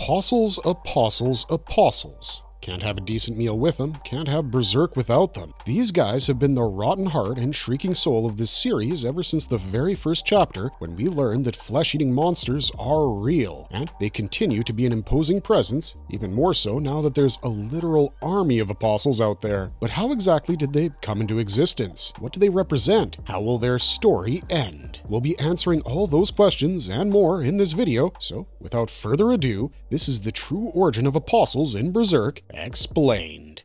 Apostles, apostles, apostles. Can't have a decent meal with them, can't have Berserk without them. These guys have been the rotten heart and shrieking soul of this series ever since the very first chapter, when we learned that flesh-eating monsters are real, and they continue to be an imposing presence, even more so now that there's a literal army of apostles out there. But how exactly did they come into existence? What do they represent? How will their story end? We'll be answering all those questions and more in this video, so without further ado, this is the true origin of apostles in Berserk explained.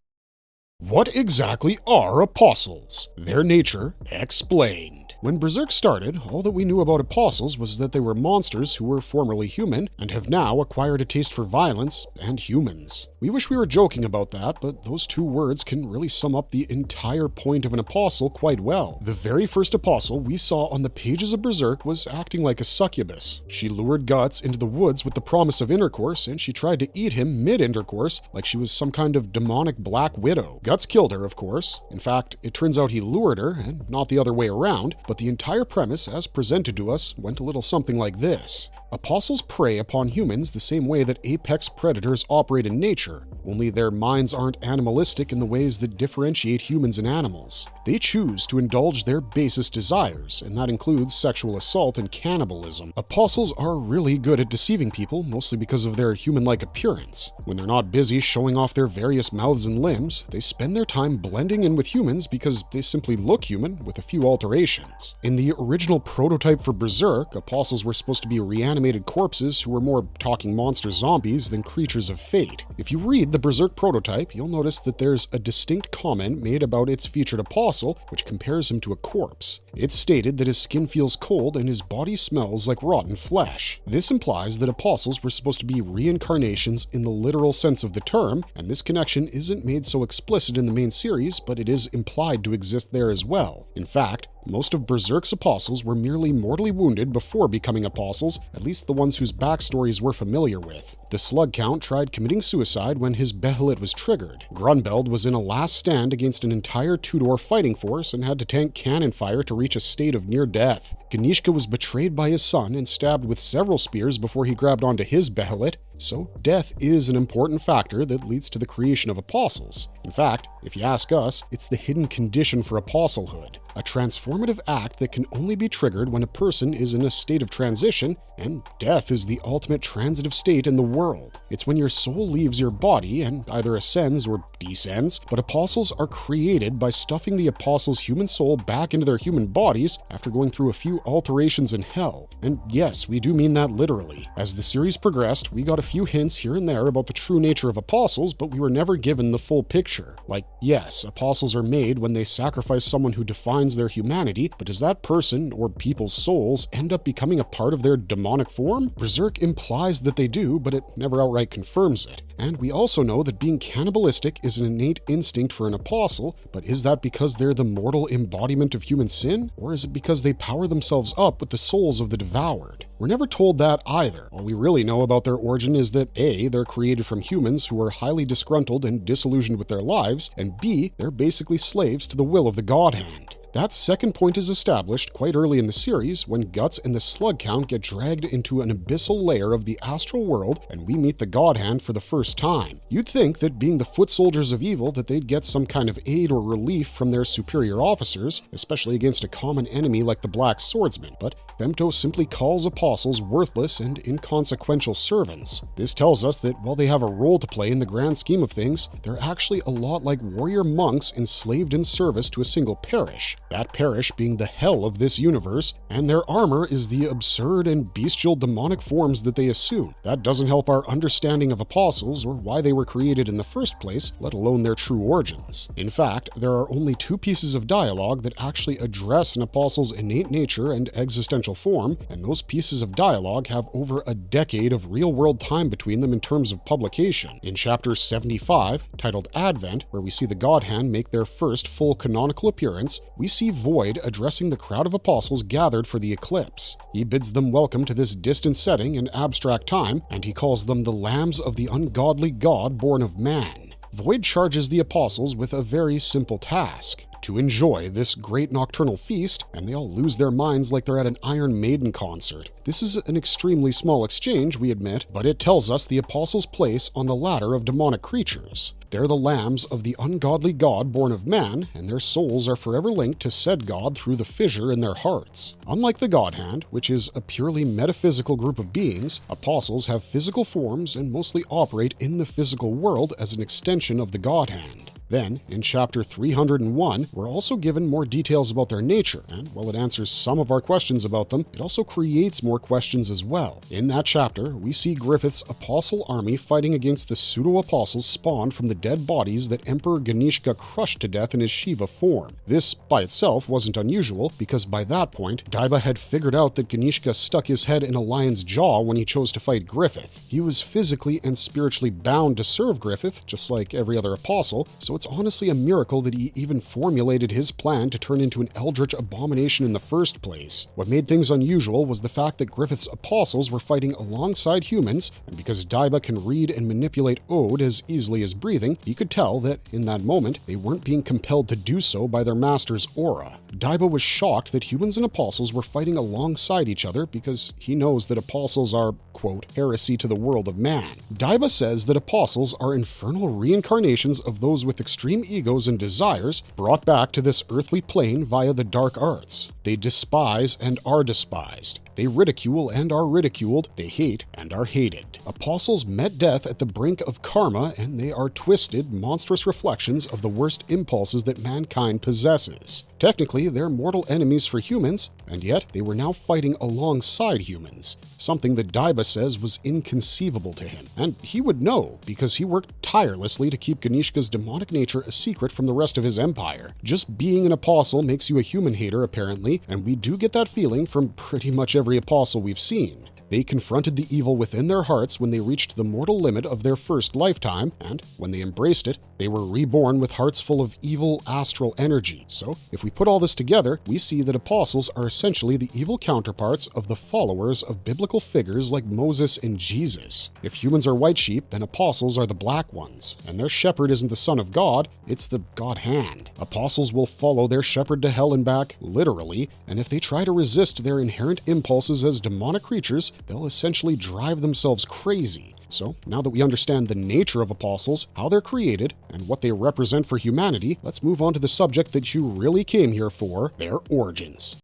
What exactly are apostles? Their nature explained. When Berserk started, all that we knew about apostles was that they were monsters who were formerly human and have now acquired a taste for violence and humans. We wish we were joking about that, but those two words can really sum up the entire point of an apostle quite well. The very first apostle we saw on the pages of Berserk was acting like a succubus. She lured Guts into the woods with the promise of intercourse, and she tried to eat him mid-intercourse like she was some kind of demonic black widow. Guts killed her, of course. In fact, it turns out he lured her, and not the other way around, but the entire premise, as presented to us, went a little something like this. Apostles prey upon humans the same way that apex predators operate in nature, only their minds aren't animalistic in the ways that differentiate humans and animals. They choose to indulge their basest desires, and that includes sexual assault and cannibalism. Apostles are really good at deceiving people, mostly because of their human-like appearance. When they're not busy showing off their various mouths and limbs, they spend their time blending in with humans because they simply look human with a few alterations. In the original prototype for Berserk, apostles were supposed to be reanimated corpses who were more talking monster zombies than creatures of fate. If you read the Berserk prototype, you'll notice that there's a distinct comment made about its featured apostle, which compares him to a corpse. It's stated that his skin feels cold and his body smells like rotten flesh. This implies that apostles were supposed to be reincarnations in the literal sense of the term, and this connection isn't made so explicit in the main series, but it is implied to exist there as well. In fact, most of Berserk's apostles were merely mortally wounded before becoming apostles, at least the ones whose backstories we're familiar with. The Slug Count tried committing suicide when his Behelit was triggered. Grunbeld was in a last stand against an entire Tudor fighting force and had to tank cannon fire to reach a state of near death. Ganishka was betrayed by his son and stabbed with several spears before he grabbed onto his Behelit. So death is an important factor that leads to the creation of apostles. In fact, if you ask us, it's the hidden condition for apostlehood, a transformative act that can only be triggered when a person is in a state of transition, and death is the ultimate transitive state in the world. It's when your soul leaves your body and either ascends or descends, but apostles are created by stuffing the apostle's human soul back into their human bodies after going through a few alterations in hell. And yes, we do mean that literally. As the series progressed, we got a few hints here and there about the true nature of apostles, but we were never given the full picture. Like, yes, apostles are made when they sacrifice someone who defines their humanity, but does that person or people's souls end up becoming a part of their demonic form? Berserk implies that they do, but it never outright confirms it. And we also know that being cannibalistic is an innate instinct for an apostle, but is that because they're the mortal embodiment of human sin? Or is it because they power themselves up with the souls of the devoured? We're never told that either. All we really know about their origin is that A, they're created from humans who are highly disgruntled and disillusioned with their lives, and B, they're basically slaves to the will of the God Hand. That second point is established quite early in the series when Guts and the Slug Count get dragged into an abyssal layer of the astral world and we meet the God Hand for the first time. You'd think that being the foot soldiers of evil that they'd get some kind of aid or relief from their superior officers, especially against a common enemy like the Black Swordsman, but Femto simply calls apostles worthless and inconsequential servants. This tells us that while they have a role to play in the grand scheme of things, they're actually a lot like warrior monks enslaved in service to a single parish. That parish being the hell of this universe, and their armor is the absurd and bestial demonic forms that they assume. That doesn't help our understanding of apostles or why they were created in the first place, let alone their true origins. In fact, there are only two pieces of dialogue that actually address an apostle's innate nature and existential form, and those pieces of dialogue have over a decade of real-world time between them in terms of publication. In chapter 75, titled Advent, where we see the God Hand make their first full canonical appearance, we see Void addressing the crowd of apostles gathered for the eclipse. He bids them welcome to this distant setting and abstract time, and he calls them the lambs of the ungodly God born of man. Void charges the apostles with a very simple task: to enjoy this great nocturnal feast, and they all lose their minds like they're at an Iron Maiden concert. This is an extremely small exchange, we admit, but it tells us the apostles' place on the ladder of demonic creatures. They're the lambs of the ungodly god born of man, and their souls are forever linked to said god through the fissure in their hearts. Unlike the God Hand, which is a purely metaphysical group of beings, apostles have physical forms and mostly operate in the physical world as an extension of the God Hand. Then, in chapter 301, we're also given more details about their nature, and while it answers some of our questions about them, it also creates more questions as well. In that chapter, we see Griffith's apostle army fighting against the pseudo-apostles spawned from the dead bodies that Emperor Ganishka crushed to death in his Shiva form. This, by itself, wasn't unusual, because by that point, Daiba had figured out that Ganishka stuck his head in a lion's jaw when he chose to fight Griffith. He was physically and spiritually bound to serve Griffith, just like every other apostle, so it's honestly a miracle that he even formulated his plan to turn into an eldritch abomination in the first place. What made things unusual was the fact that Griffith's apostles were fighting alongside humans, and because Daiba can read and manipulate Ode as easily as breathing, he could tell that, in that moment, they weren't being compelled to do so by their master's aura. Daiba was shocked that humans and apostles were fighting alongside each other because he knows that apostles are, quote, heresy to the world of man. Daiba says that apostles are infernal reincarnations of those with extreme egos and desires brought back to this earthly plane via the dark arts. They despise and are despised. They ridicule and are ridiculed. They hate and are hated. Apostles met death at the brink of karma, and they are twisted, monstrous reflections of the worst impulses that mankind possesses. Technically, they're mortal enemies for humans, and yet they were now fighting alongside humans, something that Daiba says was inconceivable to him. And he would know, because he worked tirelessly to keep Ganishka's demonic nature a secret from the rest of his empire. Just being an apostle makes you a human hater, apparently, and we do get that feeling from pretty much every apostle we've seen. They confronted the evil within their hearts when they reached the mortal limit of their first lifetime, and when they embraced it, they were reborn with hearts full of evil astral energy. So, if we put all this together, we see that apostles are essentially the evil counterparts of the followers of biblical figures like Moses and Jesus. If humans are white sheep, then apostles are the black ones, and their shepherd isn't the Son of God, it's the God Hand. Apostles will follow their shepherd to hell and back, literally, and if they try to resist their inherent impulses as demonic creatures, they'll essentially drive themselves crazy. So, now that we understand the nature of apostles, how they're created, and what they represent for humanity, let's move on to the subject that you really came here for, their origins.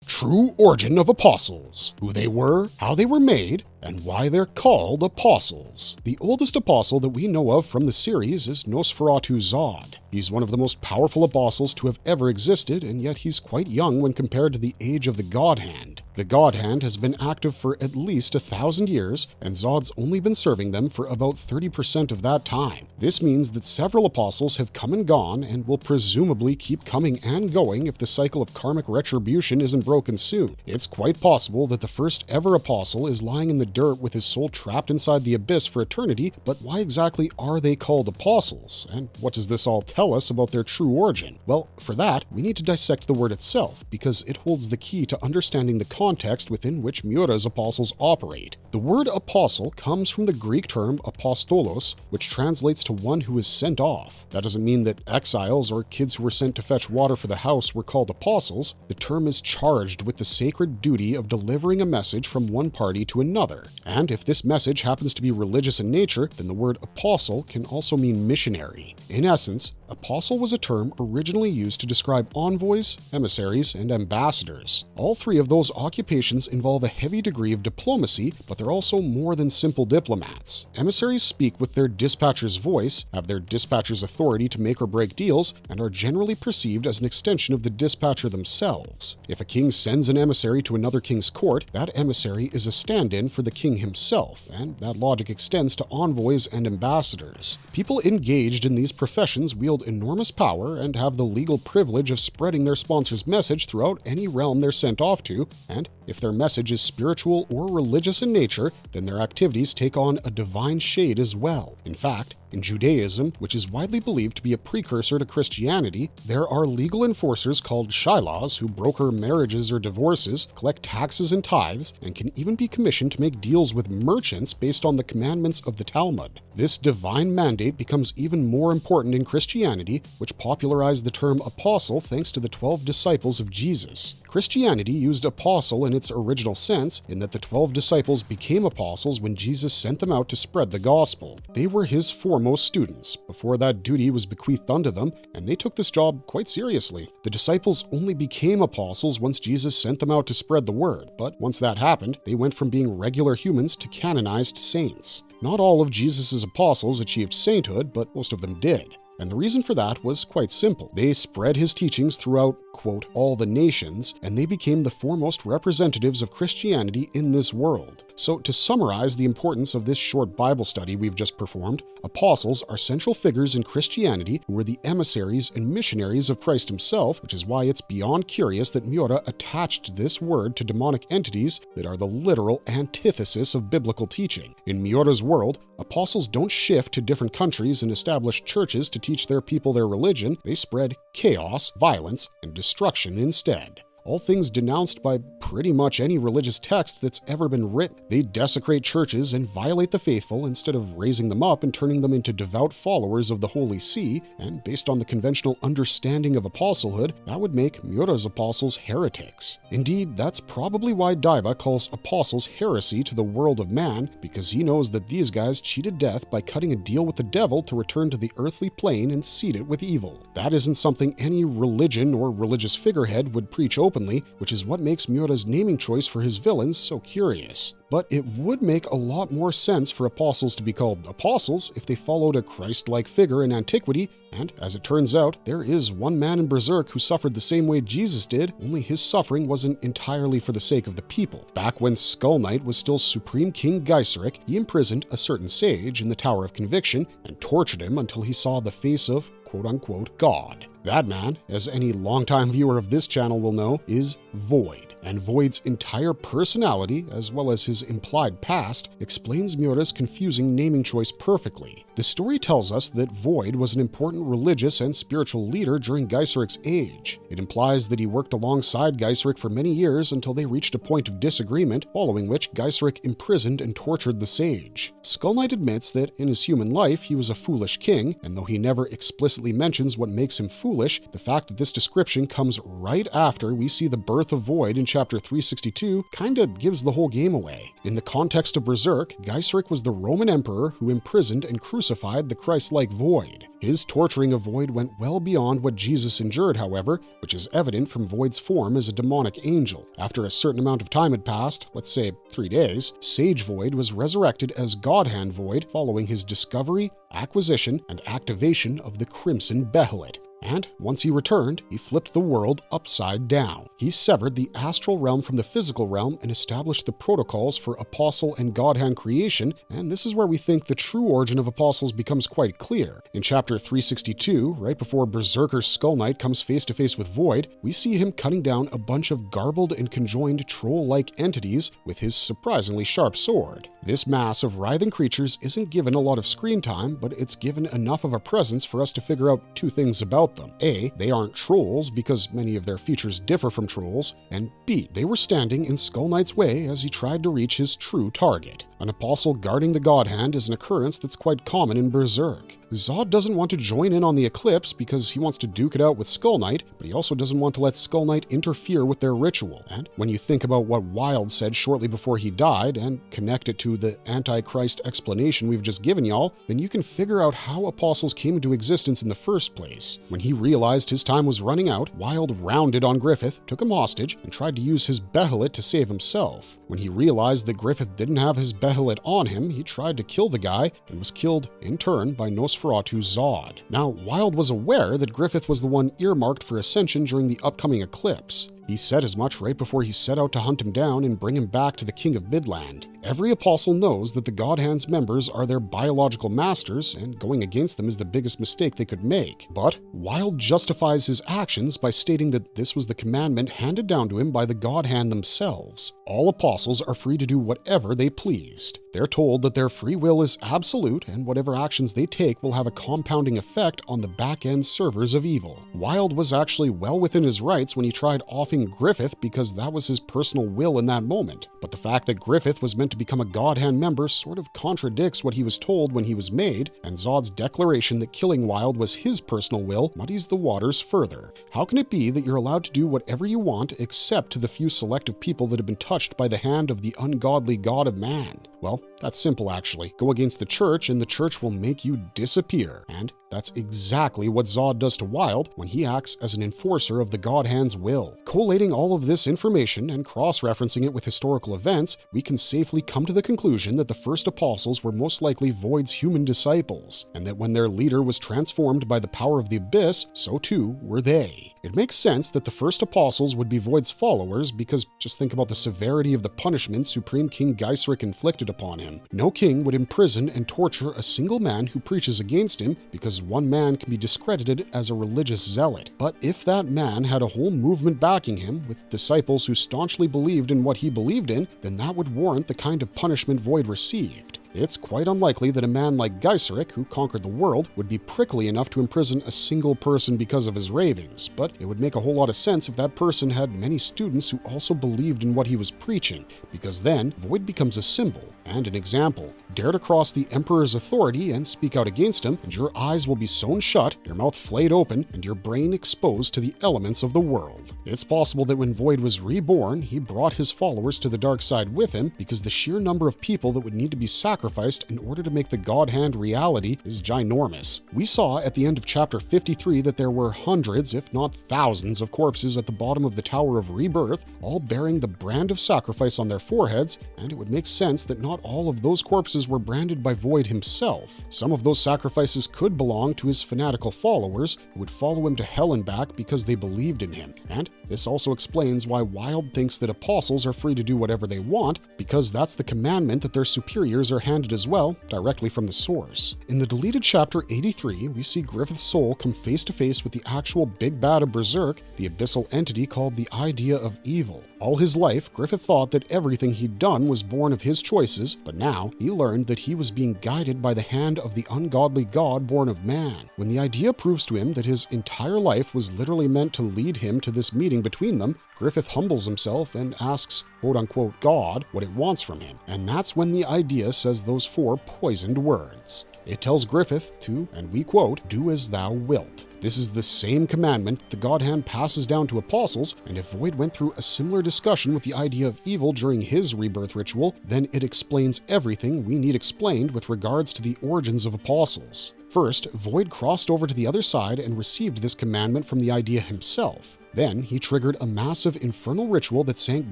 True origin of apostles, who they were, how they were made, and why they're called apostles. The oldest apostle that we know of from the series is Nosferatu Zod. He's one of the most powerful apostles to have ever existed, and yet he's quite young when compared to the age of the God Hand. The God Hand has been active for at least 1,000 years, and Zod's only been serving them for about 30% of that time. This means that several apostles have come and gone, and will presumably keep coming and going if the cycle of karmic retribution isn't broken soon. It's quite possible that the first ever apostle is lying in the dirt with his soul trapped inside the abyss for eternity, but why exactly are they called apostles? And what does this all tell us about their true origin? Well, for that, we need to dissect the word itself, because it holds the key to understanding the context within which Miura's apostles operate. The word apostle comes from the Greek term apostolos, which translates to one who is sent off. That doesn't mean that exiles or kids who were sent to fetch water for the house were called apostles. The term is charged with the sacred duty of delivering a message from one party to another. And if this message happens to be religious in nature, then the word apostle can also mean missionary. In essence, apostle was a term originally used to describe envoys, emissaries, and ambassadors. All three of those occupations involve a heavy degree of diplomacy, but they're also more than simple diplomats. Emissaries speak with their dispatcher's voice, have their dispatcher's authority to make or break deals, and are generally perceived as an extension of the dispatcher themselves. If a king sends an emissary to another king's court, that emissary is a stand-in for the king himself, and that logic extends to envoys and ambassadors. People engaged in these professions wield enormous power and have the legal privilege of spreading their sponsor's message throughout any realm they're sent off to, and if their message is spiritual or religious in nature, then their activities take on a divine shade as well. In fact, in Judaism, which is widely believed to be a precursor to Christianity, there are legal enforcers called shilas who broker marriages or divorces, collect taxes and tithes, and can even be commissioned to make deals with merchants based on the commandments of the Talmud. This divine mandate becomes even more important in Christianity Christianity, which popularized the term apostle thanks to the 12 disciples of Jesus. Christianity used apostle in its original sense in that the 12 disciples became apostles when Jesus sent them out to spread the gospel. They were his foremost students before that duty was bequeathed unto them, and they took this job quite seriously. The disciples only became apostles once Jesus sent them out to spread the word, but once that happened, they went from being regular humans to canonized saints. Not all of Jesus' apostles achieved sainthood, but most of them did. And the reason for that was quite simple. They spread his teachings throughout, quote, all the nations, and they became the foremost representatives of Christianity in this world. So to summarize the importance of this short Bible study we've just performed, apostles are central figures in Christianity who were the emissaries and missionaries of Christ himself, which is why it's beyond curious that Miura attached this word to demonic entities that are the literal antithesis of biblical teaching. In Miura's world, apostles don't shift to different countries and establish churches to teach their people their religion. They spread chaos, violence, and destruction instead. All things denounced by pretty much any religious text that's ever been written. They desecrate churches and violate the faithful instead of raising them up and turning them into devout followers of the Holy See, and based on the conventional understanding of apostlehood, that would make Miura's apostles heretics. Indeed, that's probably why Daiba calls apostles heresy to the world of man, because he knows that these guys cheated death by cutting a deal with the devil to return to the earthly plane and seed it with evil. That isn't something any religion or religious figurehead would preach openly, which is what makes Miura's naming choice for his villains so curious. But it would make a lot more sense for apostles to be called apostles if they followed a Christ-like figure in antiquity, and as it turns out, there is one man in Berserk who suffered the same way Jesus did, only his suffering wasn't entirely for the sake of the people. Back when Skull Knight was still Supreme King Berserk, he imprisoned a certain sage in the Tower of Conviction and tortured him until he saw the face of quote-unquote God. That man, as any longtime viewer of this channel will know, is Void. And Void's entire personality, as well as his implied past, explains Miura's confusing naming choice perfectly. The story tells us that Void was an important religious and spiritual leader during Berserk's age. It implies that he worked alongside Berserk for many years until they reached a point of disagreement, following which Berserk imprisoned and tortured the sage. Skull Knight admits that in his human life he was a foolish king, and though he never explicitly mentions what makes him foolish, the fact that this description comes right after we see the birth of Void in chapter 362 kinda gives the whole game away. In the context of Berserk, Berserk was the Roman emperor who imprisoned and crucified the Christ-like Void. His torturing of Void went well beyond what Jesus endured, however, which is evident from Void's form as a demonic angel. After a certain amount of time had passed, let's say 3 days, Sage Void was resurrected as God-Hand Void following his discovery, acquisition, and activation of the Crimson Behelit. And once he returned, he flipped the world upside down. He severed the astral realm from the physical realm and established the protocols for apostle and God-Hand creation, and this is where we think the true origin of apostles becomes quite clear. In chapter 362, right before Berserker Skull Knight comes face to face with Void, we see him cutting down a bunch of garbled and conjoined troll-like entities with his surprisingly sharp sword. This mass of writhing creatures isn't given a lot of screen time, but it's given enough of a presence for us to figure out 2 things about them. A, they aren't trolls because many of their features differ from trolls, and B, they were standing in Skull Knight's way as he tried to reach his true target. An apostle guarding the God-Hand is an occurrence that's quite common in Berserk. Zod doesn't want to join in on the eclipse because he wants to duke it out with Skull Knight, but he also doesn't want to let Skull Knight interfere with their ritual. And when you think about what Wild said shortly before he died and connect it to the Antichrist explanation we've just given y'all, then you can figure out how apostles came into existence in the first place. When he realized his time was running out, Wild rounded on Griffith, took him hostage, and tried to use his Behelit to save himself. When he realized that Griffith didn't have his Behelit on him, he tried to kill the guy and was killed in turn by Nosferatu Zod. Now, Wild was aware that Griffith was the one earmarked for ascension during the upcoming eclipse. He said as much right before he set out to hunt him down and bring him back to the King of Midland. Every apostle knows that the God-Hand's members are their biological masters, and going against them is the biggest mistake they could make. But Wild justifies his actions by stating that this was the commandment handed down to him by the God-Hand themselves. All apostles are free to do whatever they pleased. They're told that their free will is absolute, and whatever actions they take will have a compounding effect on the back-end servers of evil. Wild was actually well within his rights when he tried offing nerfing Griffith because that was his personal will in that moment. But the fact that Griffith was meant to become a God Hand member sort of contradicts what he was told when he was made, and Zod's declaration that killing Wild was his personal will muddies the waters further. How can it be that you're allowed to do whatever you want except to the few selective people that have been touched by the hand of the ungodly god of man? Well, that's simple actually. Go against the church and the church will make you disappear. And that's exactly what Zod does to Wild when he acts as an enforcer of the God Hand's will. Collating all of this information and cross-referencing it with historical events, we can safely come to the conclusion that the first apostles were most likely Void's human disciples, and that when their leader was transformed by the power of the Abyss, so too were they. It makes sense that the first apostles would be Void's followers because just think about the severity of the punishment Supreme King Geiserich inflicted upon him. No king would imprison and torture a single man who preaches against him because one man can be discredited as a religious zealot. But if that man had a whole movement backing him, with disciples who staunchly believed in what he believed in, then that would warrant the kind of punishment Void received. It's quite unlikely that a man like Geiserich, who conquered the world, would be prickly enough to imprison a single person because of his ravings, but it would make a whole lot of sense if that person had many students who also believed in what he was preaching, because then Void becomes a symbol and an example. Dare to cross the Emperor's authority and speak out against him, and your eyes will be sewn shut, your mouth flayed open, and your brain exposed to the elements of the world. It's possible that when Void was reborn, he brought his followers to the dark side with him because the sheer number of people that would need to be sacrificed in order to make the God Hand reality is ginormous. We saw at the end of chapter 53 that there were hundreds, if not thousands, of corpses at the bottom of the Tower of Rebirth, all bearing the brand of sacrifice on their foreheads, and it would make sense that not all of those corpses were branded by Void himself. Some of those sacrifices could belong to his fanatical followers who would follow him to hell and back because they believed in him. And this also explains why Wild thinks that apostles are free to do whatever they want, because that's the commandment that their superiors are handed as well, directly from the source. In the deleted chapter 83, we see Griffith's soul come face to face with the actual big bad of Berserk, the abyssal entity called the Idea of Evil. All his life, Griffith thought that everything he'd done was born of his choices, but now he learned that he was being guided by the hand of the ungodly god born of man. When the Idea proves to him that his entire life was literally meant to lead him to this meeting between them, Griffith humbles himself and asks, quote-unquote, God what it wants from him. And that's when the Idea says those 4 poisoned words. It tells Griffith to, and we quote, do as thou wilt. This is the same commandment the God Hand passes down to apostles, and if Void went through a similar discussion with the Idea of Evil during his rebirth ritual, then it explains everything we need explained with regards to the origins of apostles. First, Void crossed over to the other side and received this commandment from the Idea himself. Then he triggered a massive infernal ritual that sank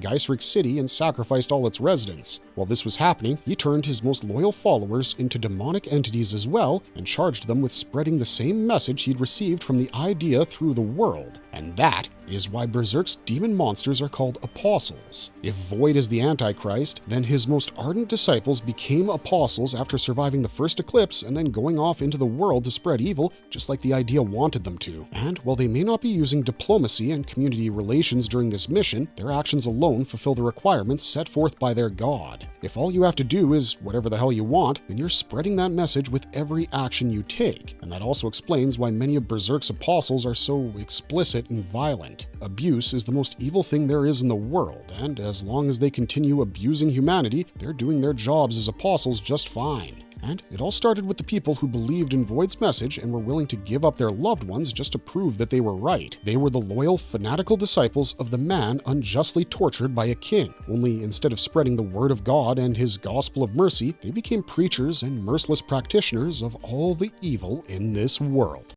Geiserich City and sacrificed all its residents. While this was happening, he turned his most loyal followers into demonic entities as well and charged them with spreading the same message he'd received from the Idea through the world. And that is why Berserk's demon monsters are called apostles. If Void is the Antichrist, then his most ardent disciples became apostles after surviving the first eclipse and then going off into the world to spread evil, just like the Idea wanted them to. And while they may not be using diplomacy and community relations during this mission, their actions alone fulfill the requirements set forth by their god. If all you have to do is whatever the hell you want, then you're spreading that message with every action you take. And that also explains why many of Berserk's apostles are so explicit and violent. Abuse is the most evil thing there is in the world, and as long as they continue abusing humanity, they're doing their jobs as apostles just fine. And it all started with the people who believed in Void's message and were willing to give up their loved ones just to prove that they were right. They were the loyal, fanatical disciples of the man unjustly tortured by a king. Only instead of spreading the word of God and his gospel of mercy, they became preachers and merciless practitioners of all the evil in this world.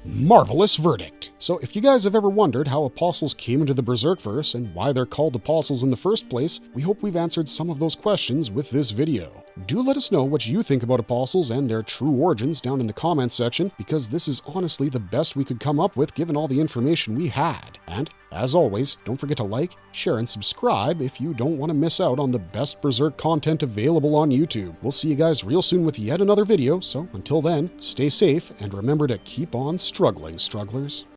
Marvelous verdict. So if you guys have ever wondered how apostles came into the Berserkverse and why they're called apostles in the first place, we hope we've answered some of those questions with this video. Do let us know what you think about apostles and their true origins down in the comments section, because this is honestly the best we could come up with given all the information we had. And as always, don't forget to like, share, and subscribe if you don't want to miss out on the best Berserk content available on YouTube. We'll see you guys real soon with yet another video, so until then, stay safe and remember to keep on struggling, strugglers.